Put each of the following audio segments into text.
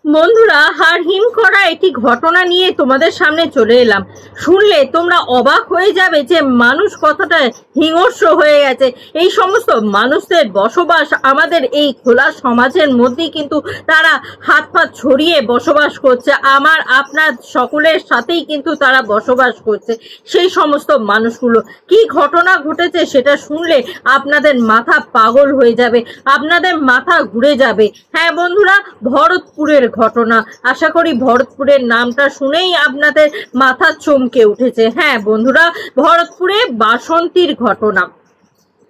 বন্ধুরা, হাড় হিম করা একটি ঘটনা নিয়ে তোমাদের সামনে চলে এলাম। শুনলে তোমরা অবাক হয়ে যাবে যে মানুষ কতটা হিংস্র হয়ে গেছে। এই সমস্ত মানুষদের বসবাস আমাদের এই খোলা সমাজের মধ্যেই কিন্তু তারা হাত পা ছড়িয়ে বসবাস করছে। আমার আপনার সকলের সাথেই কিন্তু তারা বসবাস করছে। সেই সমস্ত মানুষগুলো কি ঘটনা ঘটেছে সেটা শুনলে আপনাদের মাথা পাগল হয়ে যাবে, আপনাদের মাথা ঘুরে যাবে। হ্যাঁ বন্ধুরা, ভরতপুরের ঘটনা। আশা করি ভরতপুরের নামটা শুনেই আপনাদের মাথা চমকে উঠেছে। হ্যাঁ বন্ধুরা, ভরতপুরে বাসন্তীর ঘটনা।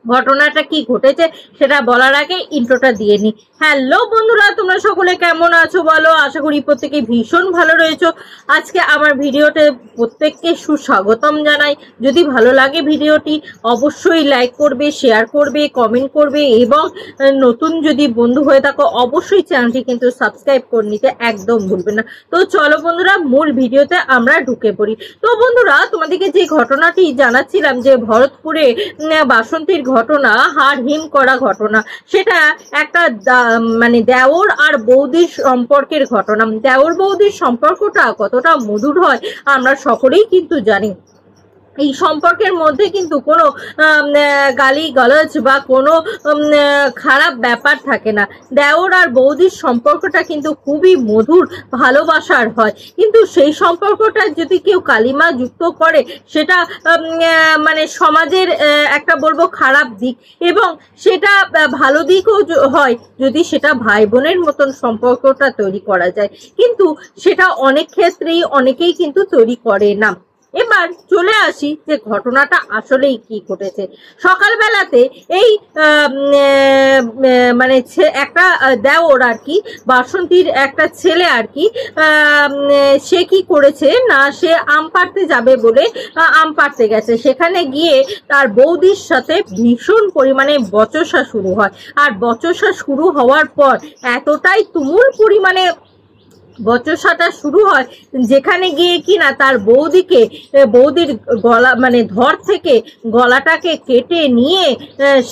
ঘটনাটা কি ঘটেছে সেটা বলার আগে ইন্ট্রোটা দিয়ে নি। হ্যালো বন্ধুরা, তোমরা সকলে কেমন আছো বলো? আশা করি প্রত্যেকে ভীষণ ভালো রয়েছো। আজকে আমার ভিডিওতে প্রত্যেককে সুস্বাগতম জানাই। যদি ভালো লাগে ভিডিওটি অবশ্যই লাইক করবে, শেয়ার করবে, কমেন্ট করবে এবং নতুন যদি বন্ধু হয়ে থাকো অবশ্যই চ্যানেলটি কিন্তু সাবস্ক্রাইব করে নিতে একদম ভুলবে না। তো চলো বন্ধুরা, মূল ভিডিওতে আমরা ঢুকে পড়ি। তো বন্ধুরা, তোমাদেরকে যে ঘটনাটি জানাচ্ছিলাম যে ভরতপুরে বাসন্তীর ঘটনা, হাড় হিম করা ঘটনা, সেটা একটা মানে দেওর আর বৌদির সম্পর্কের ঘটনা। দেওর বৌদির সম্পর্কটা কতটা মধুর হয় আমরা সকলেই কিন্তু জানি। এই সম্পর্কের মধ্যে কিন্তু কোনো গালি গালাজ বা কোনো খারাপ ব্যাপার থাকে না। দেওর আর বৌদির সম্পর্কটা কিন্তু খুবই মধুর, ভালোবাসার হয়। কিন্তু সেই সম্পর্কটা যদি কেউ কালিমা যুক্ত করে সেটা মানে সমাজের একটা বলবো খারাপ দিক, এবং সেটা ভালো দিকও হয় যদি সেটা ভাই বোনের মতন সম্পর্কটা তৈরি করা যায়। কিন্তু সেটা অনেক ক্ষেত্রেই অনেকেই কিন্তু তৈরি করে না। এবার চলে আসি যে ঘটনাটা আসলেই কি ঘটেছে। সকালবেলাতে এই মানে একটা দেওর আর কি, বাসন্তীর একটা ছেলে আর কি, সে কি করেছে না, সে আম পাড়তে যাবে বলে আম পাড়তে গেছে। সেখানে গিয়ে তার বৌদির সাথে ভীষণ পরিমাণে বচসা শুরু হয়। আর বচসা শুরু হওয়ার পর এতটাই তুমুল পরিমাণে বচসাটা শুরু হয় যেখানে গিয়ে কিনা তার বৌদির গলা মানে ধর থেকে গলাটাকে কেটে নিয়ে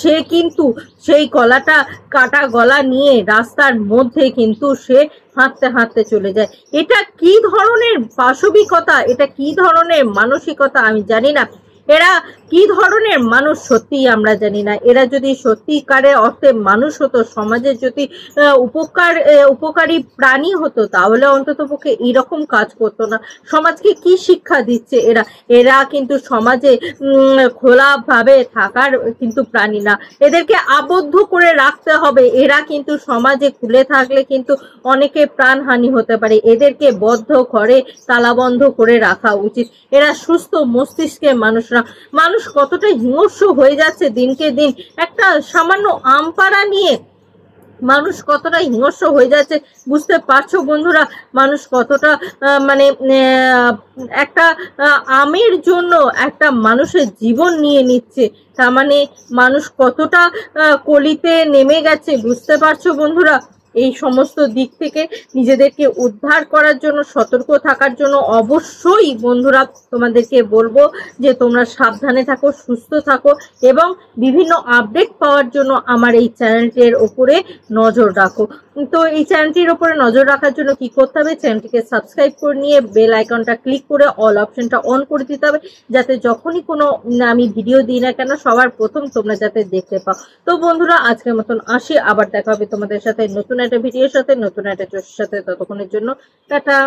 সে কিন্তু সেই গলাটা কাটা গলা নিয়ে রাস্তার মধ্যে কিন্তু সে হাঁটতে হাঁটতে চলে যায়। এটা কি ধরনের পাশবিকতা, এটা কি ধরনের মানসিকতা আমি জানি না। এরা কি ধরনের মানুষ সত্যিই আমরা জানি না। এরা যদি সত্যিকারের অর্থে মানুষ হতো, সমাজের যদি উপকারী প্রাণী হতো, তাহলে অন্তত পক্ষে এইরকম কাজ করতো না। সমাজকে কি শিক্ষা দিচ্ছে এরা? এরা কিন্তু সমাজে খোলাভাবে থাকার কিন্তু প্রাণী না। এদেরকে আবদ্ধ করে রাখতে হবে। এরা কিন্তু সমাজে খুলে থাকলে কিন্তু অনেকে প্রাণহানি হতে পারে। এদেরকে বদ্ধ ঘরে তালাবন্ধ করে রাখা উচিত। এরা সুস্থ মস্তিষ্কের মানুষ। মানুষ কতটা হিংস্র হয়ে যাচ্ছে দিনকে দিন। একটা সামান্য আম পাড়া নিয়ে মানুষ কতটা হিংস্র হয়ে যাচ্ছে বুঝতে পারছো বন্ধুরা? মানুষ কতটা মানে একটা আমের জন্য একটা মানুষের জীবন নিয়ে নিচ্ছে। তার মানে মানুষ কতটা কলিতে নেমে গেছে বুঝতে পারছো বন্ধুরা? এই সমস্ত দিক থেকে নিজেদেরকে উদ্ধার করার জন্য, সতর্ক থাকার জন্য অবশ্যই বন্ধুরা তোমাদেরকে বলবো যে তোমরা সাবধানে থাকো, সুস্থ থাকো এবং বিভিন্ন আপডেট পাওয়ার জন্য আমার এই চ্যানেলটির ওপরে নজর রাখো। তো এই চ্যানেলটির ওপরে নজর রাখার জন্য কি করতে হবে? চ্যানেলটিকে সাবস্ক্রাইব করে নিয়ে বেল আইকনটা ক্লিক করে অল অপশনটা অন করে দিতে হবে, যাতে যখনই কোনো আমি ভিডিও দিই না কেন সবার প্রথম তোমরা যাতে দেখতে পাও। তো বন্ধুরা, আজকের মতন আসি, আবার দেখা হবে তোমাদের সাথে নতুন একটা ভিডিওর সাথে, নতুন একটা চোখের সাথে। ততক্ষণের জন্য টাটা।